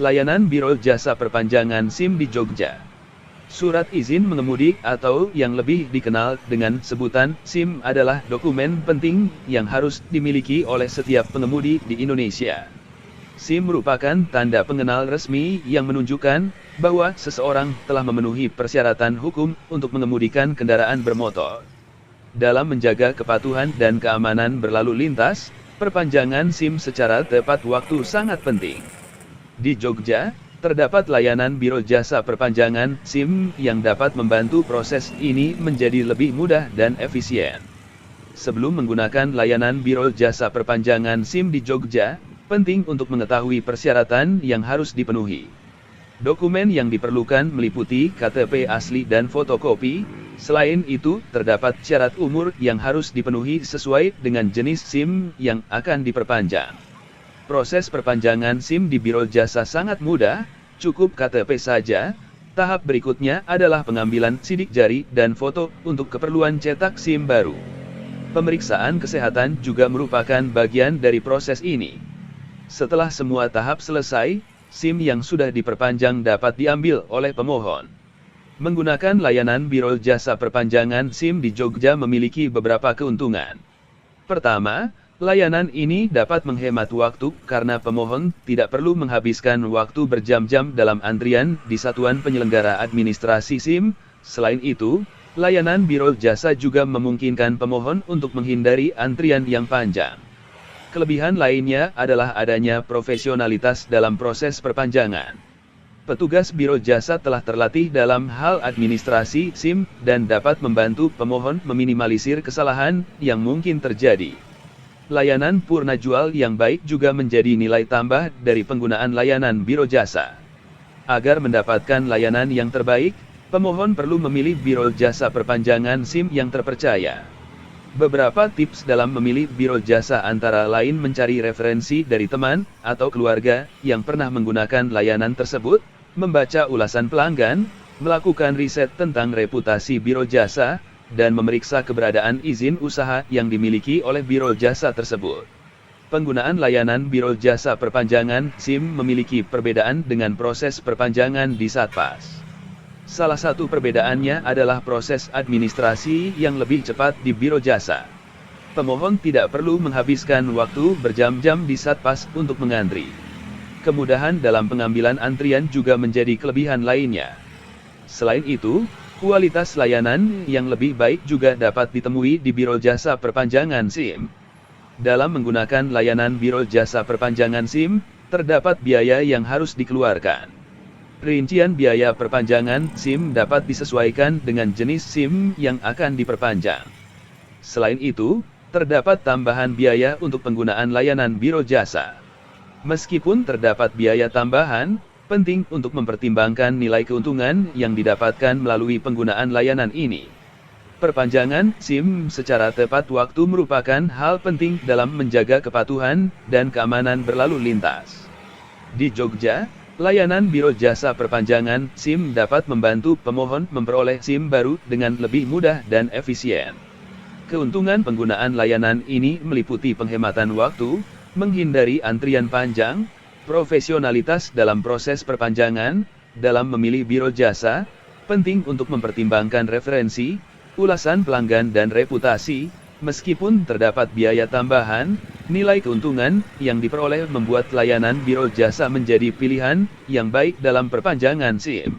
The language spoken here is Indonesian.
Layanan Biro Jasa Perpanjangan SIM di Jogja. Surat izin mengemudi atau yang lebih dikenal dengan sebutan SIM adalah dokumen penting yang harus dimiliki oleh setiap pengemudi di Indonesia. SIM merupakan tanda pengenal resmi yang menunjukkan bahwa seseorang telah memenuhi persyaratan hukum untuk mengemudikan kendaraan bermotor. Dalam menjaga kepatuhan dan keamanan berlalu lintas, perpanjangan SIM secara tepat waktu sangat penting. Di Jogja, terdapat layanan Biro Jasa Perpanjangan SIM yang dapat membantu proses ini menjadi lebih mudah dan efisien. Sebelum menggunakan layanan Biro Jasa Perpanjangan SIM di Jogja, penting untuk mengetahui persyaratan yang harus dipenuhi. Dokumen yang diperlukan meliputi KTP asli dan fotokopi. Selain itu, terdapat syarat umur yang harus dipenuhi sesuai dengan jenis SIM yang akan diperpanjang. Proses perpanjangan SIM di Biro Jasa sangat mudah, cukup KTP saja. Tahap berikutnya adalah pengambilan sidik jari dan foto untuk keperluan cetak SIM baru. Pemeriksaan kesehatan juga merupakan bagian dari proses ini. Setelah semua tahap selesai, SIM yang sudah diperpanjang dapat diambil oleh pemohon. Menggunakan layanan Biro Jasa Perpanjangan SIM di Jogja memiliki beberapa keuntungan. Pertama, layanan ini dapat menghemat waktu karena pemohon tidak perlu menghabiskan waktu berjam-jam dalam antrian di satuan penyelenggara administrasi SIM. Selain itu, layanan Biro Jasa juga memungkinkan pemohon untuk menghindari antrian yang panjang. Kelebihan lainnya adalah adanya profesionalitas dalam proses perpanjangan. Petugas Biro Jasa telah terlatih dalam hal administrasi SIM dan dapat membantu pemohon meminimalisir kesalahan yang mungkin terjadi. Layanan purna jual yang baik juga menjadi nilai tambah dari penggunaan layanan Biro Jasa. Agar mendapatkan layanan yang terbaik, pemohon perlu memilih Biro Jasa Perpanjangan SIM yang terpercaya. Beberapa tips dalam memilih Biro Jasa antara lain mencari referensi dari teman atau keluarga yang pernah menggunakan layanan tersebut, membaca ulasan pelanggan, melakukan riset tentang reputasi Biro Jasa, dan memeriksa keberadaan izin usaha yang dimiliki oleh Biro Jasa tersebut. Penggunaan layanan Biro Jasa Perpanjangan SIM memiliki perbedaan dengan proses perpanjangan di Satpas. Salah satu perbedaannya adalah proses administrasi yang lebih cepat di Biro Jasa. Pemohon tidak perlu menghabiskan waktu berjam-jam di Satpas untuk mengantri. Kemudahan dalam pengambilan antrian juga menjadi kelebihan lainnya. Selain itu, kualitas layanan yang lebih baik juga dapat ditemui di Biro Jasa Perpanjangan SIM. Dalam menggunakan layanan Biro Jasa Perpanjangan SIM, terdapat biaya yang harus dikeluarkan. Rincian biaya perpanjangan SIM dapat disesuaikan dengan jenis SIM yang akan diperpanjang. Selain itu, terdapat tambahan biaya untuk penggunaan layanan Biro Jasa. Meskipun terdapat biaya tambahan, penting untuk mempertimbangkan nilai keuntungan yang didapatkan melalui penggunaan layanan ini. Perpanjangan SIM secara tepat waktu merupakan hal penting dalam menjaga kepatuhan dan keamanan berlalu lintas. Di Jogja, layanan Biro Jasa Perpanjangan SIM dapat membantu pemohon memperoleh SIM baru dengan lebih mudah dan efisien. Keuntungan penggunaan layanan ini meliputi penghematan waktu, menghindari antrian panjang, profesionalitas dalam proses perpanjangan. Dalam memilih Biro Jasa, penting untuk mempertimbangkan referensi, ulasan pelanggan dan reputasi. Meskipun terdapat biaya tambahan, nilai keuntungan yang diperoleh membuat layanan Biro Jasa menjadi pilihan yang baik dalam perpanjangan SIM.